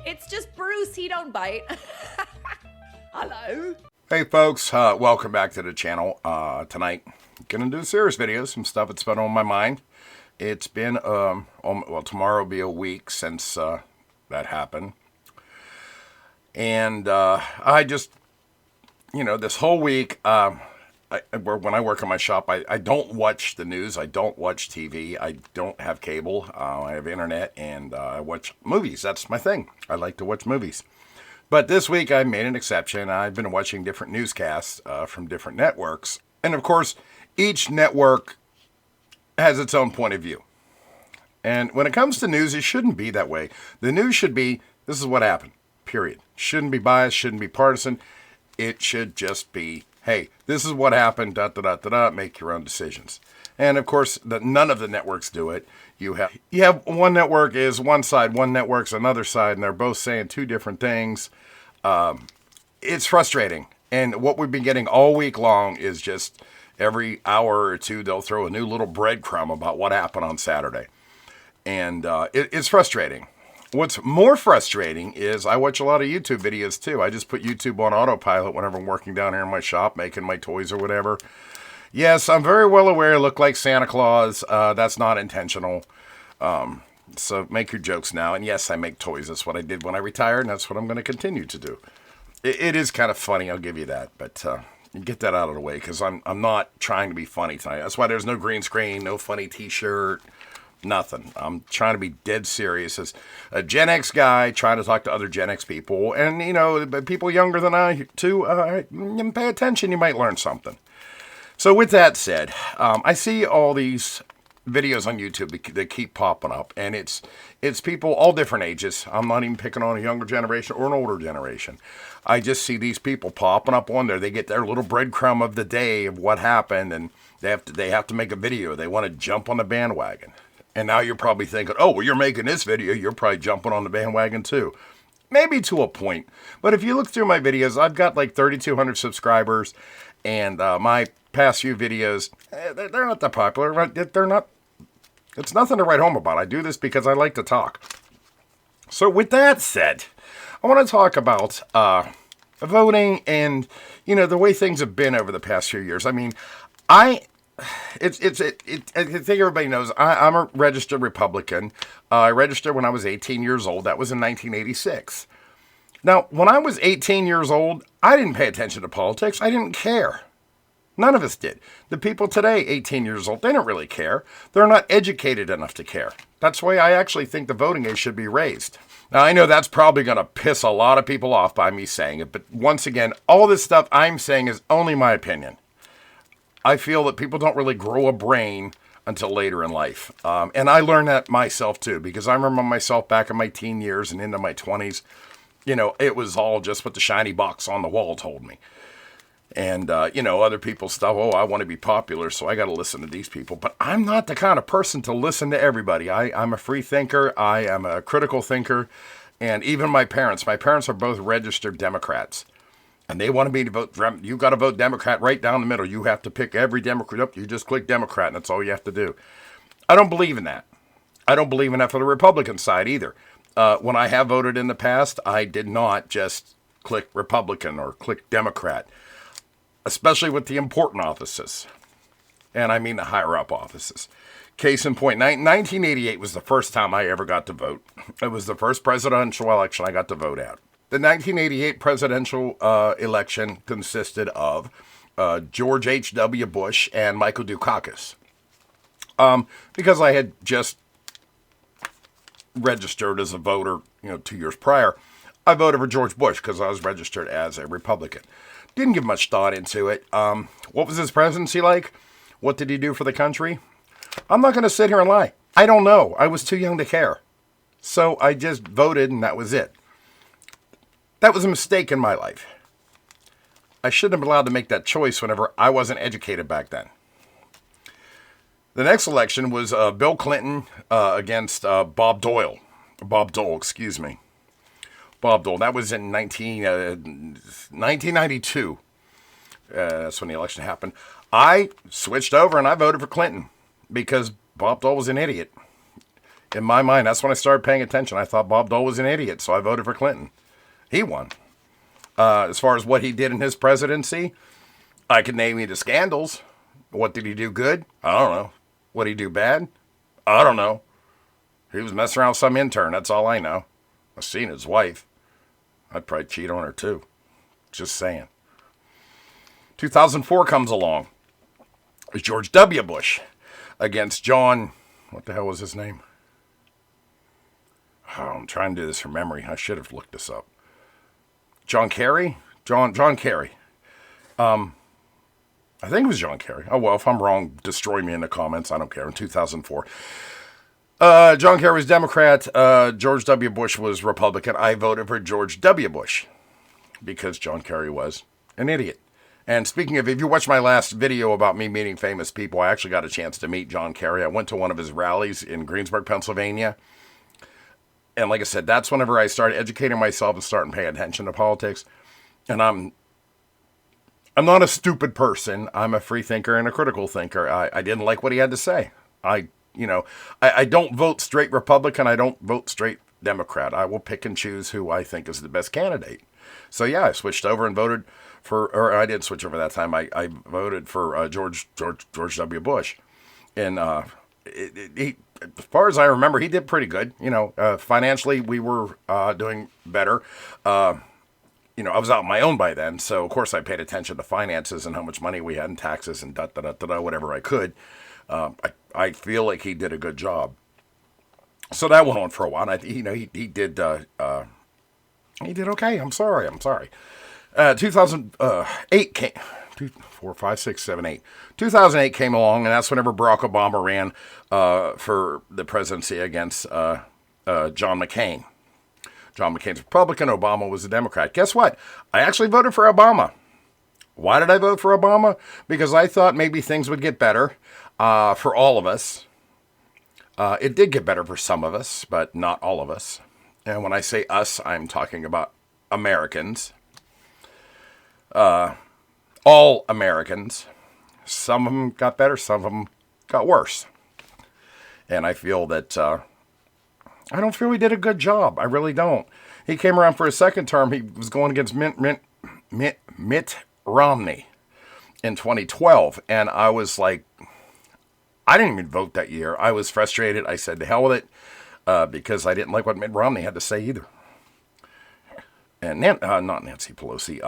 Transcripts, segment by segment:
It's just Bruce, he don't bite. Hello. Hey folks, welcome back to the channel. Tonight, gonna do a serious video, some stuff that's been on my mind. It's been, tomorrow will be a week since that happened. And I just, this whole week, when I work in my shop, I don't watch the news, I don't watch TV, I don't have cable, I have internet, and I watch movies. That's my thing. I like to watch movies. But this week I made an exception. I've been watching different newscasts from different networks. And of course, each network has its own point of view. And when it comes to news, it shouldn't be that way. The news should be, this is what happened, period. Shouldn't be biased, shouldn't be partisan. It should just be, hey, this is what happened, make your own decisions. And of course, none of the networks do it. You have one network is one side, one network's another side, and they're both saying two different things. It's frustrating. And what we've been getting all week long is just every hour or two, they'll throw a new little breadcrumb about what happened on Saturday. And it's frustrating. What's more frustrating is I watch a lot of YouTube videos too. I just put YouTube on autopilot whenever I'm working down here in my shop, making my toys or whatever. Yes, I'm very well aware I look like Santa Claus. That's not intentional. So make your jokes now. And yes, I make toys. That's what I did when I retired, and that's what I'm going to continue to do. It is kind of funny, I'll give you that. But get that out of the way, because I'm not trying to be funny tonight. That's why there's no green screen, no funny t-shirt, nothing. I'm trying to be dead serious as a Gen X guy trying to talk to other Gen X people. And, people younger than I, too, pay attention. You might learn something. So with that said, I see all these videos on YouTube that keep popping up, and it's people all different ages. I'm not even picking on a younger generation or an older generation. I just see these people popping up on there. They get their little breadcrumb of the day of what happened, and they have to make a video. They want to jump on the bandwagon. And now you're probably thinking, oh, well, you're making this video, you're probably jumping on the bandwagon too. Maybe to a point. But if you look through my videos, I've got like 3,200 subscribers, and my past few videos, they're not that popular. They're not. It's nothing to write home about. I do this because I like to talk. So with that said, I want to talk about voting and, the way things have been over the past few years. I mean, I think everybody knows I'm a registered Republican. I registered when I was 18 years old. That was in 1986. Now, when I was 18 years old, I didn't pay attention to politics. I didn't care. None of us did. The people today, 18 years old, they don't really care. They're not educated enough to care. That's why I actually think the voting age should be raised. Now, I know that's probably going to piss a lot of people off by me saying it, but once again, all this stuff I'm saying is only my opinion. I feel that people don't really grow a brain until later in life. And I learned that myself too, because I remember myself back in my teen years and into my 20s, it was all just what the shiny box on the wall told me. And, other people's stuff, oh, I want to be popular, so I got to listen to these people. But I'm not the kind of person to listen to everybody. I'm a free thinker. I am a critical thinker. And even my parents are both registered Democrats. And they wanted me to vote. You got to vote Democrat right down the middle. You have to pick every Democrat up. You just click Democrat, and that's all you have to do. I don't believe in that. I don't believe in that for the Republican side either. When I have voted in the past, I did not just click Republican or click Democrat, especially with the important offices. And I mean the higher up offices. Case in point, 1988 was the first time I ever got to vote. It was the first presidential election I got to vote at. The 1988 presidential election consisted of George H.W. Bush and Michael Dukakis. Because I had just registered as a voter, 2 years prior, I voted for George Bush because I was registered as a Republican. Didn't give much thought into it. What was his presidency like? What did he do for the country? I'm not going to sit here and lie. I don't know. I was too young to care. So I just voted, and that was it. That was a mistake in my life. I shouldn't have been allowed to make that choice whenever I wasn't educated back then. The next election was Bill Clinton against Bob Dole. Bob Dole. That was in 1992. That's when the election happened. I switched over and I voted for Clinton because Bob Dole was an idiot. In my mind, that's when I started paying attention. I thought Bob Dole was an idiot, so I voted for Clinton. He won. As far as what he did in his presidency, I could name you the scandals. What did he do good? I don't know. What did he do bad? I don't know. He was messing around with some intern. That's all I know. I've seen his wife. I'd probably cheat on her too. Just saying. 2004 comes along. It was George W. Bush against John. What the hell was his name? Oh, I'm trying to do this from memory. I should have looked this up. John Kerry? John Kerry. I think it was John Kerry. Oh, well, if I'm wrong, destroy me in the comments. I don't care. In 2004. John Kerry was Democrat. George W. Bush was Republican. I voted for George W. Bush because John Kerry was an idiot. And speaking of, if you watched my last video about me meeting famous people, I actually got a chance to meet John Kerry. I went to one of his rallies in Greensburg, Pennsylvania. And like I said, that's whenever I started educating myself and starting paying attention to politics. And I'm not a stupid person. I'm a free thinker and a critical thinker. I didn't like what he had to say. I don't vote straight Republican. I don't vote straight Democrat. I will pick and choose who I think is the best candidate. So yeah, I switched over and voted for, or I didn't switch over that time. I voted for George W. Bush. And he, as far as I remember, he did pretty good. Financially, we were doing better. I was out on my own by then, so of course I paid attention to finances and how much money we had in taxes and whatever I could. I feel like he did a good job. So that went on for a while. And he did okay. I'm sorry. 2008 came. 2, 4, 5, 6, 7, 8. 2008 came along, and that's whenever Barack Obama ran for the presidency against John McCain. John McCain's Republican. Obama was a Democrat. Guess what? I actually voted for Obama. Why did I vote for Obama? Because I thought maybe things would get better for all of us. It did get better for some of us, but not all of us. And when I say us, I'm talking about Americans. All Americans. Some of them got better, some of them got worse. And I feel that I don't feel he did a good job. I really don't. He came around for a second term. He was going against Mitt Romney in 2012. And I was like, I didn't even vote that year. I was frustrated. I said, to hell with it, because I didn't like what Mitt Romney had to say either. And not Nancy Pelosi.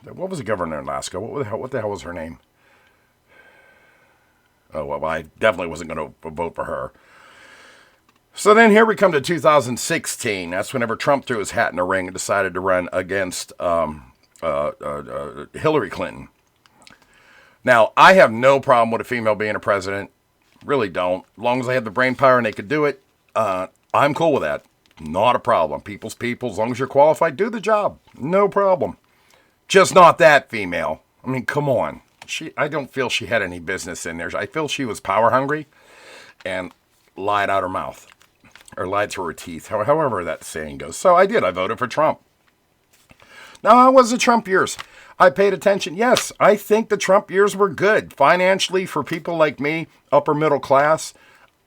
What was the governor in Alaska? What the hell was her name? Oh, well, I definitely wasn't going to vote for her. So then here we come to 2016. That's whenever Trump threw his hat in the ring and decided to run against Hillary Clinton. Now, I have no problem with a female being a president. Really don't. As long as they have the brain power and they could do it, I'm cool with that. Not a problem. People's people. As long as you're qualified, do the job. No problem. Just not that female. I mean, come on. I don't feel she had any business in there. I feel she was power hungry and lied out her mouth. Or lied through her teeth. However that saying goes. So I did. I voted for Trump. Now, how was the Trump years? I paid attention. Yes, I think the Trump years were good. Financially, for people like me, upper middle class,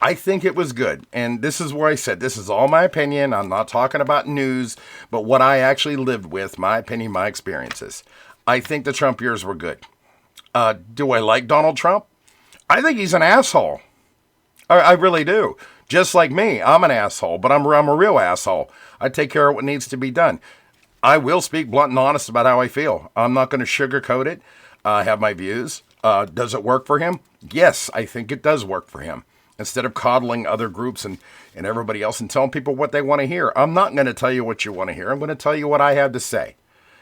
I think it was good. And this is where I said, this is all my opinion. I'm not talking about news, but what I actually lived with, my opinion, my experiences. I think the Trump years were good. Do I like Donald Trump? I think he's an asshole. I really do. Just like me, I'm an asshole, but I'm a real asshole. I take care of what needs to be done. I will speak blunt and honest about how I feel. I'm not going to sugarcoat it. I have my views. Does it work for him? Yes, I think it does work for him. Instead of coddling other groups and everybody else and telling people what they want to hear, I'm not going to tell you what you want to hear. I'm going to tell you what I have to say.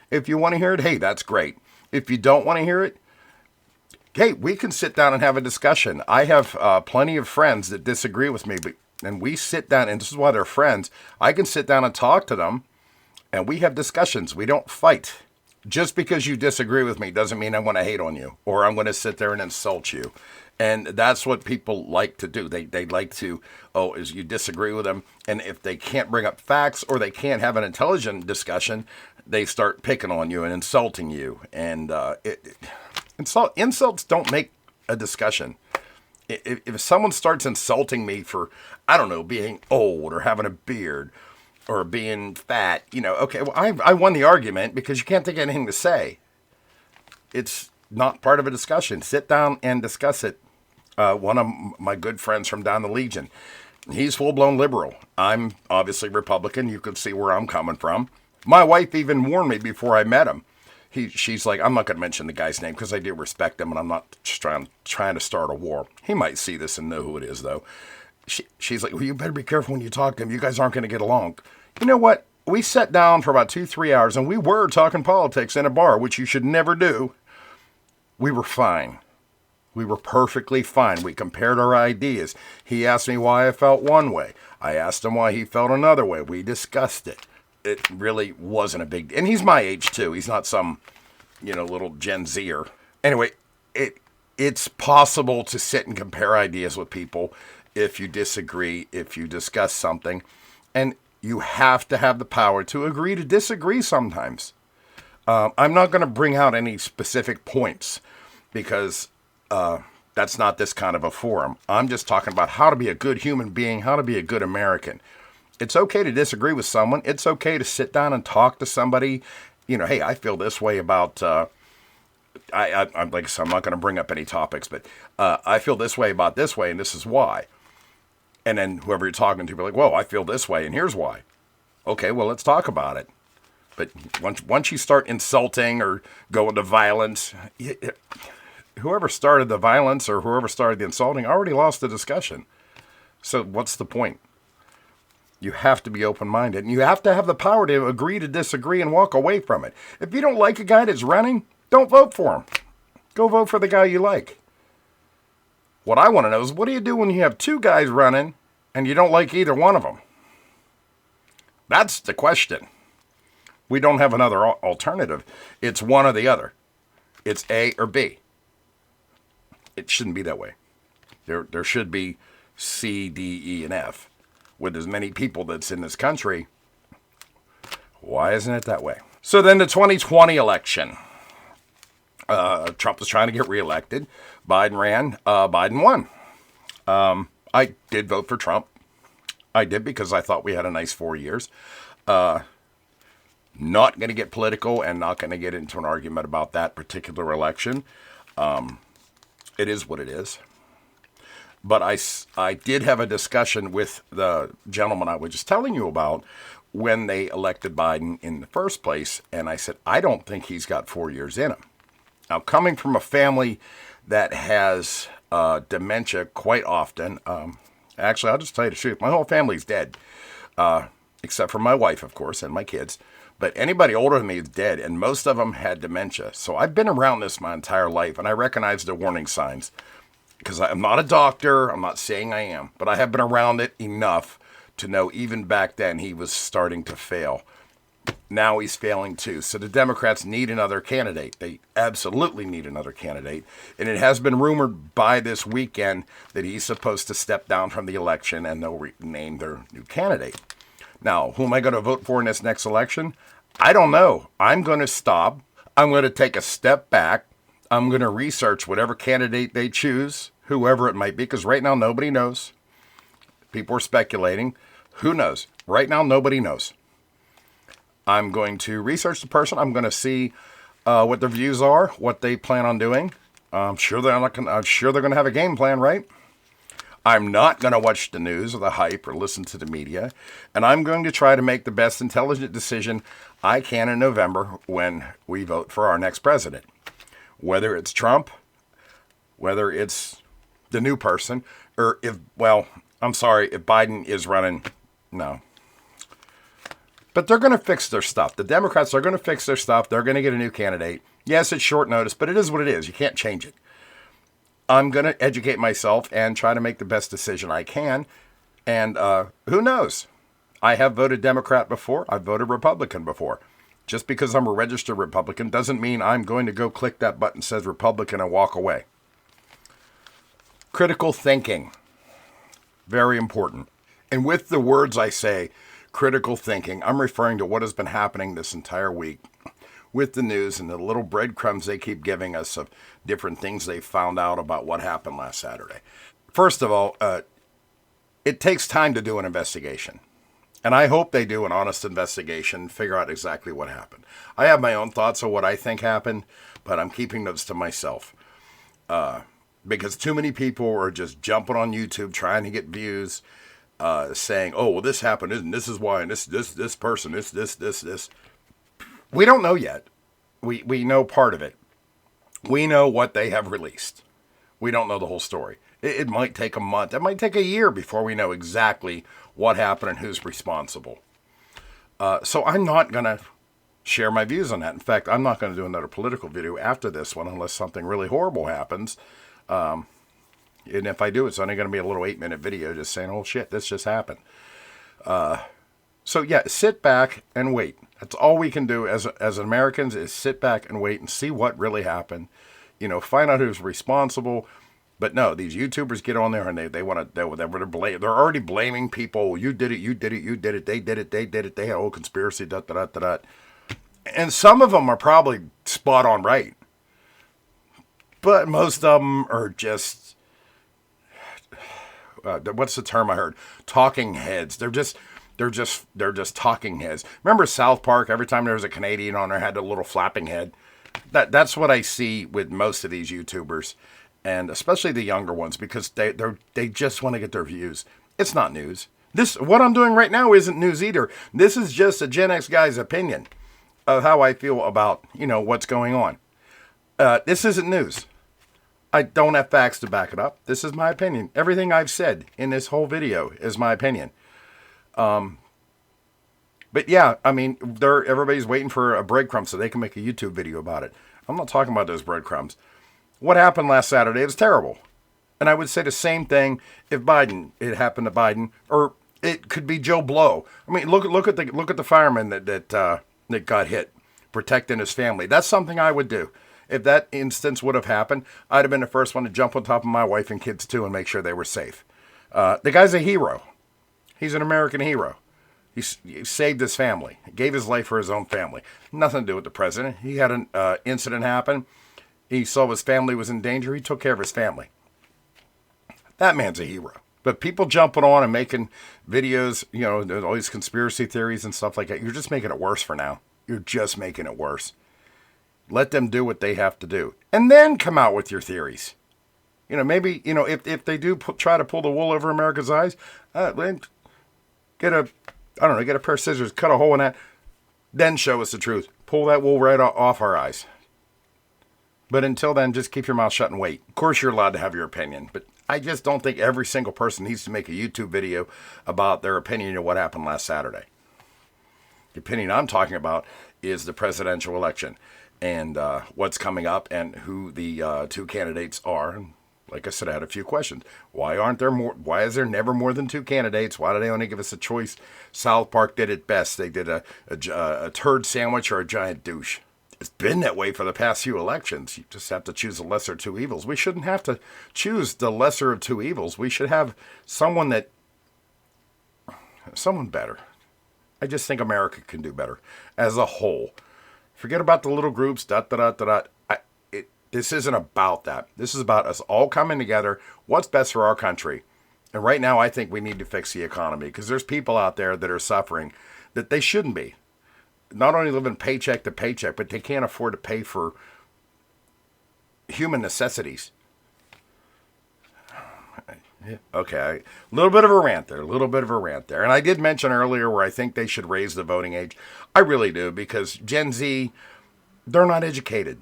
If you want to hear it, hey, that's great. If you don't want to hear it, hey, we can sit down and have a discussion. I have plenty of friends that disagree with me, and we sit down, and this is why they're friends. I can sit down and talk to them, and we have discussions. We don't fight. Just because you disagree with me doesn't mean I'm going to hate on you, or I'm going to sit there and insult you. And that's what people like to do. They like to, is you disagree with them, and if they can't bring up facts or they can't have an intelligent discussion, they start picking on you and insulting you. And insults don't make a discussion. If someone starts insulting me for, I don't know, being old or having a beard or being fat, okay, well, I won the argument because you can't think of anything to say. It's not part of a discussion. Sit down and discuss it. One of my good friends from down the Legion, he's full-blown liberal. I'm obviously Republican. You can see where I'm coming from. My wife even warned me before I met him. She's like, I'm not going to mention the guy's name because I do respect him and I'm not trying to start a war. He might see this and know who it is, though. She's like, well, you better be careful when you talk to him. You guys aren't going to get along. You know what? We sat down for about 2-3 hours and we were talking politics in a bar, which you should never do. We were fine. We were perfectly fine. We compared our ideas. He asked me why I felt one way. I asked him why he felt another way. We discussed it. It really wasn't a big deal. And he's my age, too. He's not some, little Gen Zer. Anyway, it's possible to sit and compare ideas with people if you disagree, if you discuss something. And you have to have the power to agree to disagree sometimes. I'm not going to bring out any specific points because that's not this kind of a forum. I'm just talking about how to be a good human being, how to be a good American. It's okay to disagree with someone. It's okay to sit down and talk to somebody. Hey, I feel this way about, I'm like I said, I'm not going to bring up any topics, but I feel this way about this way, and this is why. And then whoever you're talking to be like, whoa, I feel this way, and here's why. Okay, well, let's talk about it. But once you start insulting or go into violence, whoever started the violence or whoever started the insulting already lost the discussion. So what's the point? You have to be open-minded, and you have to have the power to agree to disagree and walk away from it. If you don't like a guy that's running, don't vote for him. Go vote for the guy you like. What I want to know is, what do you do when you have two guys running and you don't like either one of them? That's the question. We don't have another alternative. It's one or the other. It's A or B. It shouldn't be that way. There should be C, D, E, and F. With as many people that's in this country, why isn't it that way? So then the 2020 election. Trump was trying to get reelected. Biden ran. Biden won. I did vote for Trump. I did because I thought we had a nice 4 years. Not going to get political and not going to get into an argument about that particular election. It is what it is. But I did have a discussion with the gentleman I was just telling you about when they elected Biden in the first place. And I said, I don't think he's got 4 years in him. Now, coming from a family that has dementia quite often, actually, I'll just tell you the truth. My whole family's dead, except for my wife, of course, and my kids. But anybody older than me is dead, and most of them had dementia. So I've been around this my entire life, and I recognize the warning signs. Because I'm not a doctor, I'm not saying I am, but I have been around it enough to know even back then he was starting to fail. Now he's failing too. So the Democrats need another candidate. They absolutely need another candidate. And it has been rumored by this weekend that he's supposed to step down from the election and they'll name their new candidate. Now, who am I going to vote for in this next election? I don't know. I'm going to stop. I'm going to take a step back. I'm going to research whatever candidate they choose, whoever it might be, because right now nobody knows. People are speculating. Who knows? Right now nobody knows. I'm going to research the person. I'm going to see what their views are, what they plan on doing. I'm sure they're going to have a game plan, right? I'm not going to watch the news or the hype or listen to the media, and I'm going to try to make the best intelligent decision I can in November when we vote for our next president. Whether it's Trump, whether it's the new person, or if Biden is running, no. But they're going to fix their stuff. The Democrats are going to fix their stuff. They're going to get a new candidate. Yes, it's short notice, but it is what it is. You can't change it. I'm going to educate myself and try to make the best decision I can. And who knows? I have voted Democrat before. I've voted Republican before. Just because I'm a registered Republican doesn't mean I'm going to go click that button that says Republican and walk away. Critical thinking. Very important. And with the words I say, critical thinking, I'm referring to what has been happening this entire week with the news and the little breadcrumbs they keep giving us of different things they found out about what happened last Saturday. first of all, it takes time to do an investigation. And I hope they do an honest investigation, figure out exactly what happened. I have my own thoughts of what I think happened, but I'm keeping those to myself. Because too many people are just jumping on YouTube trying to get views, saying, oh, well, this happened, and this is why, and this person, this. We don't know yet. We know part of it. We know what they have released. We don't know the whole story. It might take a month. It might take a year before we know exactly what happened and who's responsible. So I'm not going to share my views on that. In fact, I'm not going to do another political video after this one unless something really horrible happens. And if I do, it's only going to be a little 8-minute video just saying, oh, shit, this just happened. So, yeah, sit back and wait. That's all we can do as Americans is sit back and wait and see what really happened. You know, find out who's responsible. But no, these YouTubers get on there and they're already blaming people. You did it, they did it, they had a whole conspiracy, And some of them are probably spot on right. But most of them are just, what's the term I heard? Talking heads. They're just talking heads. Remember South Park? Every time there was a Canadian on there, had a little flapping head. That's what I see with most of these YouTubers. And especially the younger ones, because they just want to get their views. It's not news. What I'm doing right now isn't news either. This is just a Gen X guy's opinion of how I feel about, what's going on. This isn't news. I don't have facts to back it up. This is my opinion. Everything I've said in this whole video is my opinion. But yeah, I mean, everybody's waiting for a breadcrumb so they can make a YouTube video about it. I'm not talking about those breadcrumbs. What happened last Saturday was terrible. And I would say the same thing if it happened to Biden, or it could be Joe Blow. I mean, look at the fireman that got hit, protecting his family. That's something I would do. If that instance would have happened, I'd have been the first one to jump on top of my wife and kids too and make sure they were safe. The guy's a hero. He's an American hero. He saved his family, gave his life for his own family. Nothing to do with the president. He had an incident happen. He saw his family was in danger. He took care of his family. That man's a hero. But people jumping on and making videos, all these conspiracy theories and stuff like that, you're just making it worse for now. You're just making it worse. Let them do what they have to do. And then come out with your theories. Maybe, if they do try to pull the wool over America's eyes, get a pair of scissors, cut a hole in that, then show us the truth. Pull that wool right off our eyes. But until then, just keep your mouth shut and wait. Of course, you're allowed to have your opinion, but I just don't think every single person needs to make a YouTube video about their opinion of what happened last Saturday. The opinion I'm talking about is the presidential election and what's coming up and who the two candidates are. And like I said, I had a few questions. Why aren't there more? Why is there never more than two candidates? Why do they only give us a choice? South Park did it best. They did a turd sandwich or a giant douche. It's been that way for the past few elections. You just have to choose the lesser of two evils. We shouldn't have to choose the lesser of two evils. We should have someone better. I just think America can do better as a whole. Forget about the little groups, This isn't about that. This is about us all coming together. What's best for our country? And right now, I think we need to fix the economy because there's people out there that are suffering that they shouldn't be. Not only living paycheck to paycheck, but they can't afford to pay for human necessities. Okay, a little bit of a rant there, And I did mention earlier where I think they should raise the voting age. I really do, because Gen Z, they're not educated.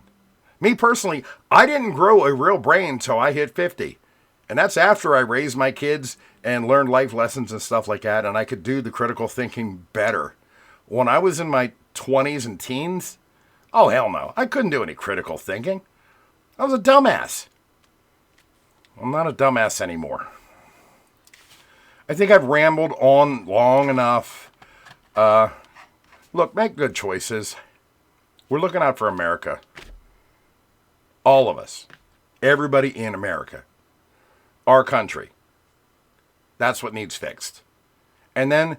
Me personally, I didn't grow a real brain until I hit 50. And that's after I raised my kids and learned life lessons and stuff like that, and I could do the critical thinking better. When I was in my 20s and teens, oh, hell no. I couldn't do any critical thinking. I was a dumbass. I'm not a dumbass anymore. I think I've rambled on long enough. Look, make good choices. We're looking out for America. All of us. Everybody in America. Our country. That's what needs fixed. And then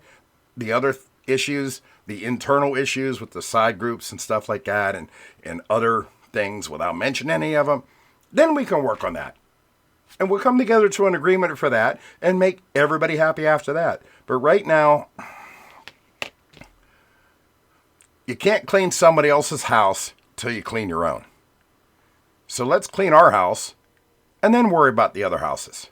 the other issues, the internal issues with the side groups and stuff like that, and other things without mentioning any of them, then we can work on that. And we'll come together to an agreement for that and make everybody happy after that. But right now, you can't clean somebody else's house till you clean your own. So let's clean our house and then worry about the other houses.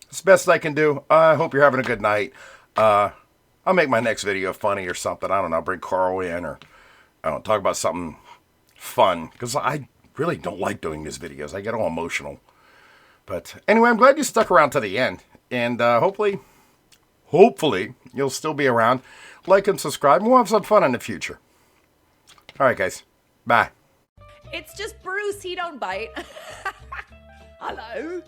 It's the best I can do. I hope you're having a good night. I'll make my next video funny or something. I don't know, bring Carl in or I don't know, talk about something fun. Because I really don't like doing these videos. I get all emotional. But anyway, I'm glad you stuck around to the end. And hopefully you'll still be around. Like and subscribe, and we'll have some fun in the future. All right, guys. Bye. It's just Bruce, he don't bite. Hello.